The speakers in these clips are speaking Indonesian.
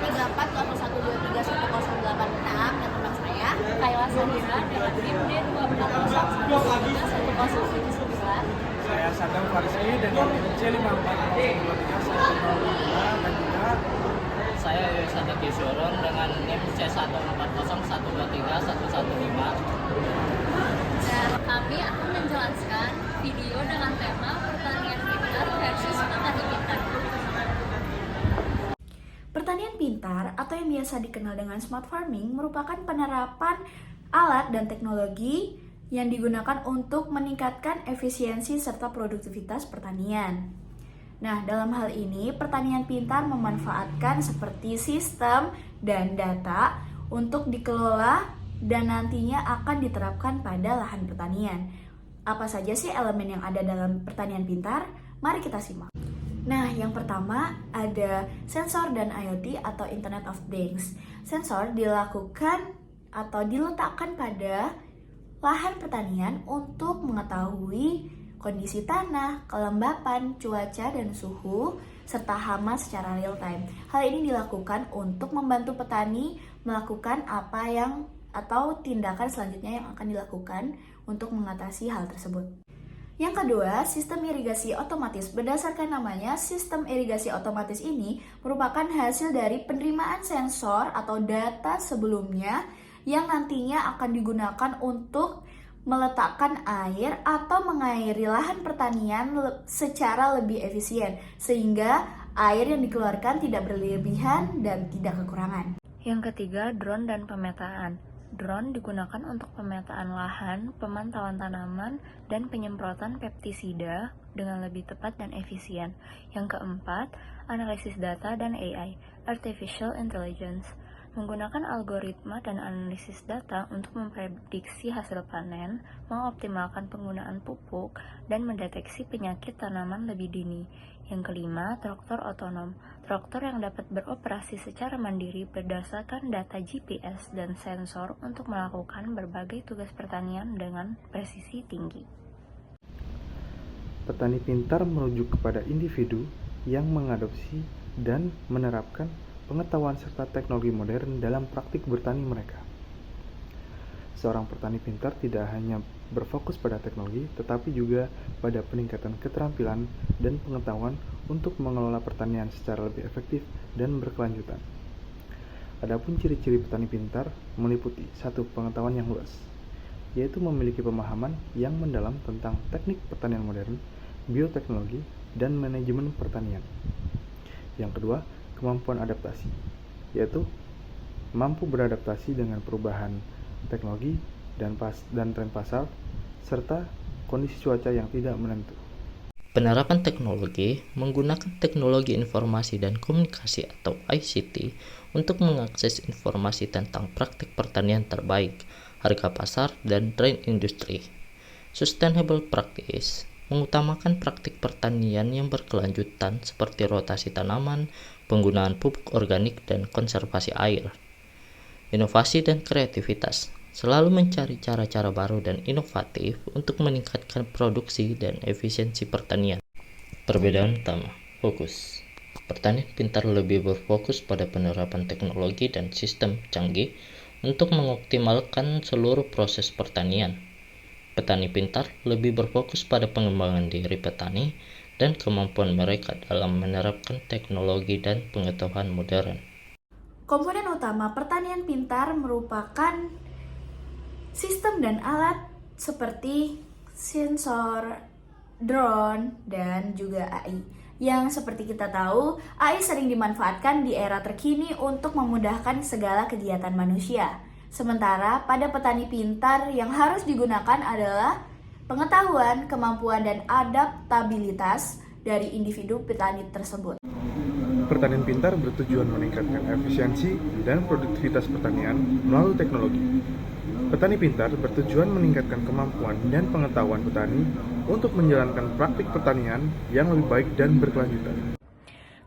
134 atau 123 1086 dan teman saya Kayla Sandira dengan NIM D2401109. Saya Sadam Farsi dengan C54023105 dan juga Saya Yosanto Gisioron dengan NIM C1401231115. Dan kami akan menjelaskan video dengan tema pertanian pintar versus petani pintar. Pertanian pintar atau yang biasa dikenal dengan smart farming merupakan penerapan alat dan teknologi yang digunakan untuk meningkatkan efisiensi serta produktivitas pertanian. Nah, dalam hal ini pertanian pintar memanfaatkan seperti sistem dan data untuk dikelola dan nantinya akan diterapkan pada lahan pertanian. Apa saja sih elemen yang ada dalam pertanian pintar? Mari kita simak. Nah, yang pertama ada sensor dan IoT atau Internet of Things. Sensor dilakukan atau diletakkan pada lahan pertanian untuk mengetahui kondisi tanah, kelembapan, cuaca, dan suhu, serta hama secara real time. Hal ini dilakukan untuk membantu petani melakukan apa yang atau tindakan selanjutnya yang akan dilakukan untuk mengatasi hal tersebut. Yang kedua, sistem irigasi otomatis. Berdasarkan namanya, sistem irigasi otomatis ini merupakan hasil dari penerimaan sensor atau data sebelumnya yang nantinya akan digunakan untuk meletakkan air atau mengairi lahan pertanian secara lebih efisien, sehingga air yang dikeluarkan tidak berlebihan dan tidak kekurangan. Yang ketiga, drone dan pemetaan. Drone digunakan untuk pemetaan lahan, pemantauan tanaman, dan penyemprotan pestisida dengan lebih tepat dan efisien. Yang keempat, analisis data dan AI, Artificial Intelligence. Menggunakan algoritma dan analisis data untuk memprediksi hasil panen, mengoptimalkan penggunaan pupuk, dan mendeteksi penyakit tanaman lebih dini. Yang kelima, traktor otonom. Traktor yang dapat beroperasi secara mandiri berdasarkan data GPS dan sensor untuk melakukan berbagai tugas pertanian dengan presisi tinggi. petani pintar merujuk kepada individu yang mengadopsi dan menerapkan pengetahuan serta teknologi modern dalam praktik bertani mereka. Seorang petani pintar tidak hanya berfokus pada teknologi, tetapi juga pada peningkatan keterampilan dan pengetahuan untuk mengelola pertanian secara lebih efektif dan berkelanjutan. Adapun ciri-ciri petani pintar meliputi satu, pengetahuan yang luas, yaitu memiliki pemahaman yang mendalam tentang teknik pertanian modern, bioteknologi, dan manajemen pertanian. Yang kedua, kemampuan adaptasi, yaitu mampu beradaptasi dengan perubahan teknologi dan tren pasar, serta kondisi cuaca yang tidak menentu. Penerapan teknologi menggunakan teknologi informasi dan komunikasi atau ICT untuk mengakses informasi tentang praktik pertanian terbaik, harga pasar, dan tren industri. Sustainable practice mengutamakan praktik pertanian yang berkelanjutan seperti rotasi tanaman, penggunaan pupuk organik, dan konservasi air. Inovasi dan kreativitas selalu mencari cara-cara baru dan inovatif untuk meningkatkan produksi dan efisiensi pertanian. Perbedaan utama, fokus. Petani pintar lebih berfokus pada penerapan teknologi dan sistem canggih untuk mengoptimalkan seluruh proses pertanian. Petani pintar lebih berfokus pada pengembangan diri petani dan kemampuan mereka dalam menerapkan teknologi dan pengetahuan modern. Komponen utama pertanian pintar merupakan sistem dan alat seperti sensor, drone, dan juga AI. Yang seperti kita tahu, AI sering dimanfaatkan di era terkini untuk memudahkan segala kegiatan manusia. Sementara pada petani pintar yang harus digunakan adalah pengetahuan, kemampuan, dan adaptabilitas dari individu petani tersebut. Pertanian pintar bertujuan meningkatkan efisiensi dan produktivitas pertanian melalui teknologi. Petani pintar bertujuan meningkatkan kemampuan dan pengetahuan petani untuk menjalankan praktik pertanian yang lebih baik dan berkelanjutan.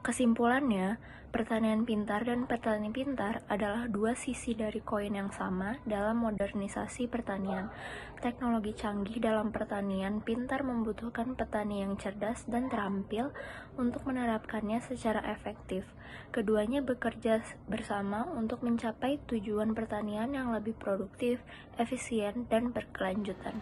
Kesimpulannya, pertanian pintar dan petani pintar adalah dua sisi dari koin yang sama dalam modernisasi pertanian. Teknologi canggih dalam pertanian pintar membutuhkan petani yang cerdas dan terampil untuk menerapkannya secara efektif. Keduanya bekerja bersama untuk mencapai tujuan pertanian yang lebih produktif, efisien, dan berkelanjutan.